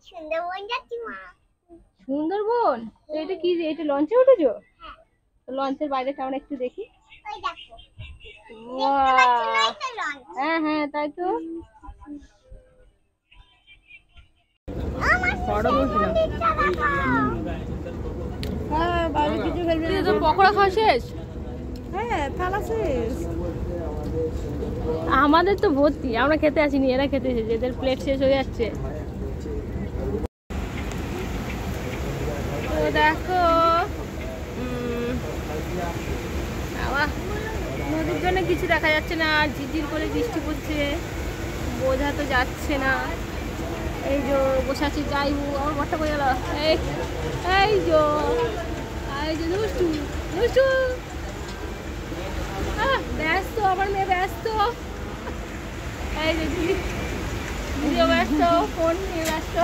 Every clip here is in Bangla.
সুন্দরবন যাচ্ছি মা। সুন্দরবন? এটা কি, এটা লঞ্চে উঠেছো? লঞ্চের বাইরেটা আমরা একটু দেখি। ওই দেখো, হ্যাঁ হ্যাঁ, তাই তো। পকোড়া খাওয়া শেষ? হ্যাঁ, থালা শেষ। আমাদের তো ভর্তি, আমরা খেতে আসিনি, এরা খেতে এসেছে, এদের প্লেট শেষ হয়ে যাচ্ছে। তো দেখো নদীর জন্য কিছু দেখা যাচ্ছে না, আর ঝিরঝির করে বৃষ্টি পড়ছে, বোঝা তো যাচ্ছে না। এই যে বসে আছি, যাইবো আমার বরটা বলে গেল। এই এই যে দুষ্টু দুষ্টু, ব্যস্ত, আমার মেয়ে ব্যস্ত। এই যে দিদিও ব্যস্ত, ফোন নিয়ে ব্যস্ত।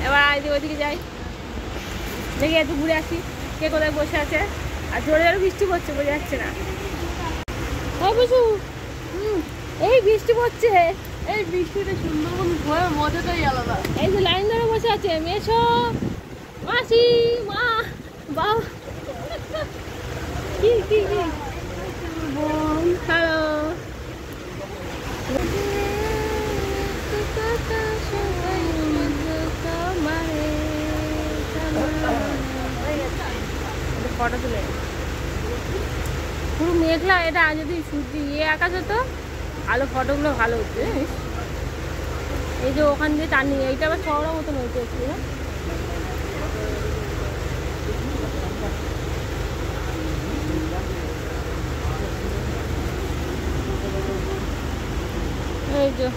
এবার এদিকে ওইদিকে যাই, দেখি একটু ঘুরে আসি কে কোথায় বসে আছে। আর জোরে জোরে বৃষ্টি পড়ছে, বোঝা যাচ্ছে না। বসু, এই বৃষ্টি পড়ছে, এই বৃষ্টিতে সুন্দরবন ঘোরার মজাটাই আলাদা। এই যে লাইন ধরে বসে আছে মেশো, মাসি, মা, বাবা। কি কি কি হ্যালো, ফটো তুলে পুরো মেঘলা। এটা যদি সূর্য আকাশ হতো, আলো ফটোগুলো ভালো হচ্ছে। এই যে ওখান দিয়ে টার্নিং, এইটা আবার শহরের মতন হয়েছে একটু। এই যে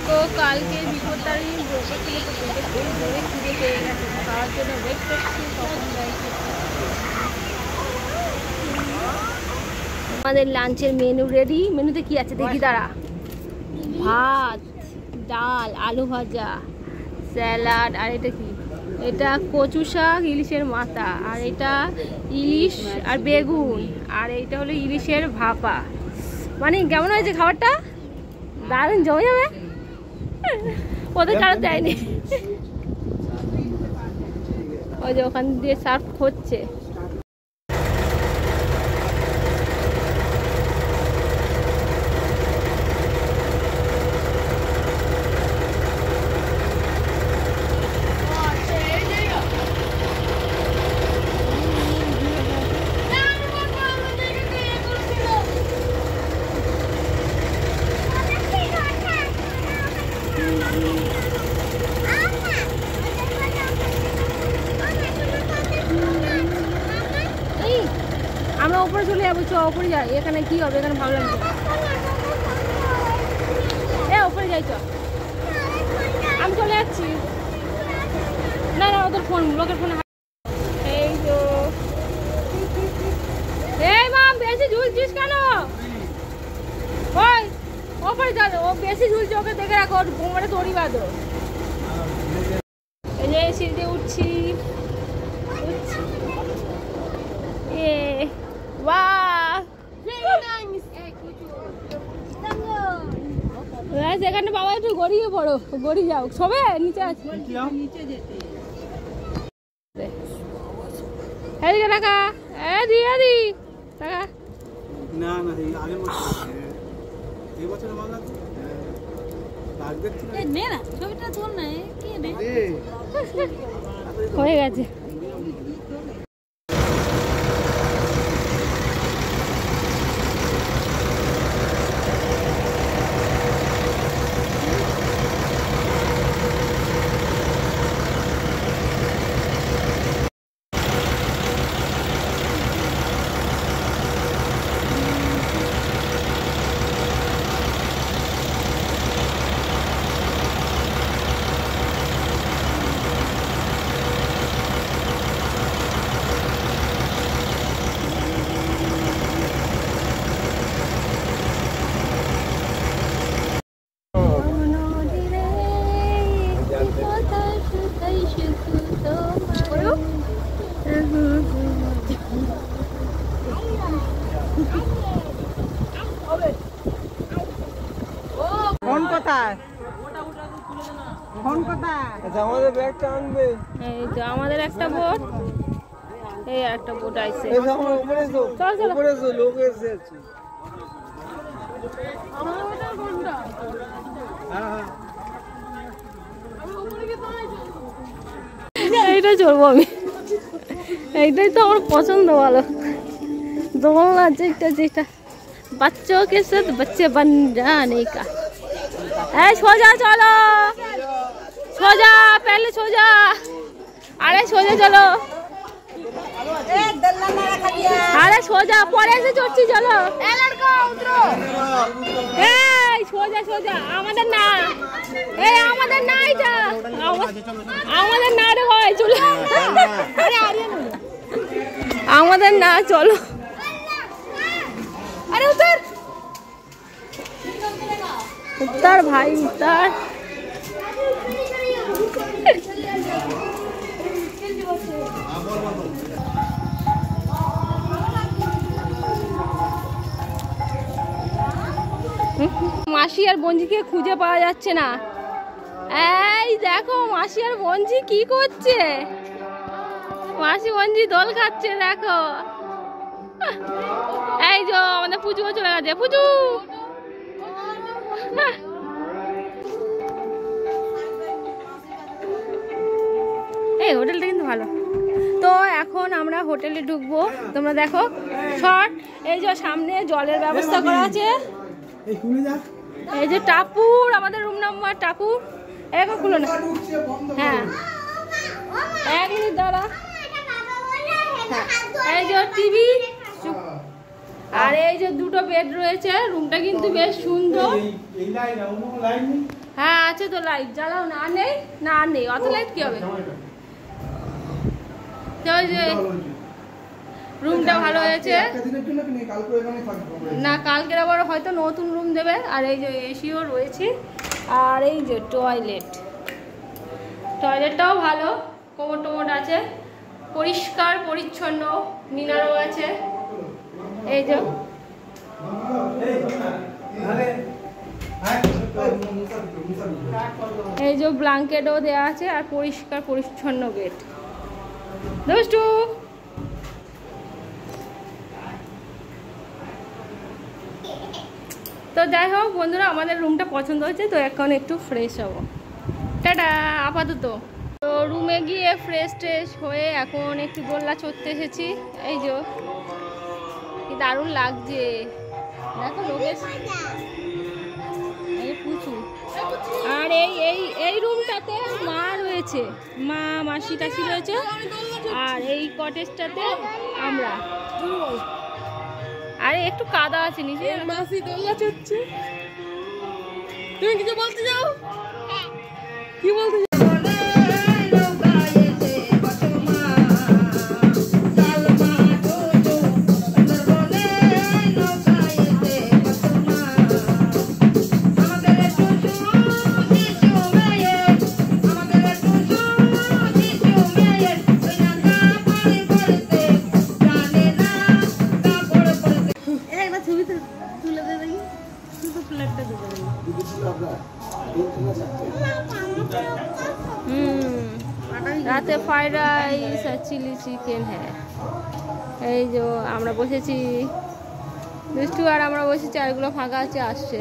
তো কালকে বিপত্তারি ব্রোকার থেকে তো জোরে খিদে পেয়ে গেছে, খাওয়ার জন্য ওয়েট করছি কখন যাই। আমাদের লাঞ্চের মেনু রেডি। মেনুতে কি আছে দেখি দাঁড়া। ভাত, ডাল, আলু ভাজা, স্যালাড, আর এটা কি, এটা কচু শাক, ইলিশের মাথা, আর এটা ইলিশ আর বেগুন, আর এইটা হলো ইলিশের ভাপা। মানে কেমন হয়েছে খাবারটা? দারুণ, জমে যাবে। ওদের কারো দেয়নি, ওই যে ওখান দিয়ে সার্ভ হচ্ছে। আমরা উপরে চলে যাবো, চ উপরে যাই। এখানে কি হবে, এখানে ভালো লাগবে। উপরে যাই, চ। আমি চলে যাচ্ছি। না না, ওদের ফোন, লোকের ফোন। এই তো, এই মা বেশি ঝুলছিস কেন? ওই ওপরে যাবে, ও বেশি ঝুলছে, ওকে দেখে রাখো, কোমরে দড়ি বাঁধো। এই যে সিঁড়ি দিয়ে উঠছি। সেখানে বাবা একটু গড়িয়ে পড়ো, গড়ি যাও, সবে নিচে আছে। এদিকে টাকা, দি টাকা। না না, আগের বছর, এই বছর মাল আছে। নে না, ছবিটা তোল না, কি নে হয়ে গেছে। কোথায়? ফোন কোথায়? আমাদের ব্যাগটা আনবে। এই তো আমাদের একটা বোট, এই একটা বোট আইছে। উপরে তো চল চল উপরে তো লোক এসে আছে। আমার ওটা কোনটা? হ্যাঁ আমি উপরে গিয়ে দাঁড়াই এইটা চলবো আমি, এইটাই তো আমার পছন্দ। ভালো দোলনা যেটা যেটা बच्चों के साथ बच्चे बन जाने का। सोजा चलो, सोजा पहले सोजा, अरे सोजा चलो, अरे सोजा परे से चढ़ছি চলো। সোজা সোজা আমাদের না, এই আমাদের না, এটা আমাদের না রে ভাই, চলো। আমাদের না, চলো। अरे उतर उतर भाई उतर। মাসি আর বঞ্জিকে খুঁজে পাওয়া যাচ্ছে না। এই দেখো মাসি আর বঞ্জি কি করছে, মাসি বঞ্জি দোল খাচ্ছে দেখো। এই যে আমাদের পুজো চলে গেছে, পুজো। এই হোটেলটা কিন্তু ভালো। তো এখন আমরা হোটেলে ঢুকবো, তোমরা দেখো শর্ট। এই যে সামনে জলের ব্যবস্থা করা আছে, এই যে টাপুর, আমাদের রুম নাম্বার টাপুর। এখন খুলো না, হ্যাঁ এক মিনিট দাঁড়া। এই যে টিভি, আর এই যে দুটো বেড রয়েছে। রুমটা কিন্তু বেশ সুন্দর। হ্যাঁ আছে তো লাইট, জ্বালাও না। আর নেই না, আর নেই, অত লাইট কি হবে। তো ওই যে রুমটা ভালো হয়েছে না, কালকের আবার হয়তো নতুন রুম দেবে। আর এই যে এসিও রয়েছে, আর এই যে টয়লেটটাও ভালো, কোমর টোমর আছে, পরিষ্কার পরিচ্ছন্ন, মিনারও আছে। এই যে এই যে ব্ল্যাঙ্কেটও দেওয়া আছে, আর পরিষ্কার পরিচ্ছন্ন বেড। দুষ্টু তো যাই হোক বন্ধুরা, আমাদের রুমটা পছন্দ হয়েছে, তো এখন একটু ফ্রেশ হব। টাটা আপাতত। তো রুমে গিয়ে ফ্রেশ ট্রেশ হয়ে এখন একটু দোলনা চড়তে এসেছি। এই যে কি দারুণ লাগছে দেখো, লোকের পুচু। আর এই এই এই রুমটাতে মা রয়েছে, মা মাসি টাসি রয়েছে। আর এই কটেজটাতে আমরা। আরে একটু কাদা আছে নিচে। মাসি দোলনা চড়ছে, তুমি কিছু বলতে যাও? কি বলতে যাও? রাতে ফ্রাইড রাইস আর চিলি চিকেন। হ্যাঁ এই যে আমরা বসেছি, দুষ্টু আর আমরা বসেছি, আর এগুলো ফাঁকা আছে, আসছে।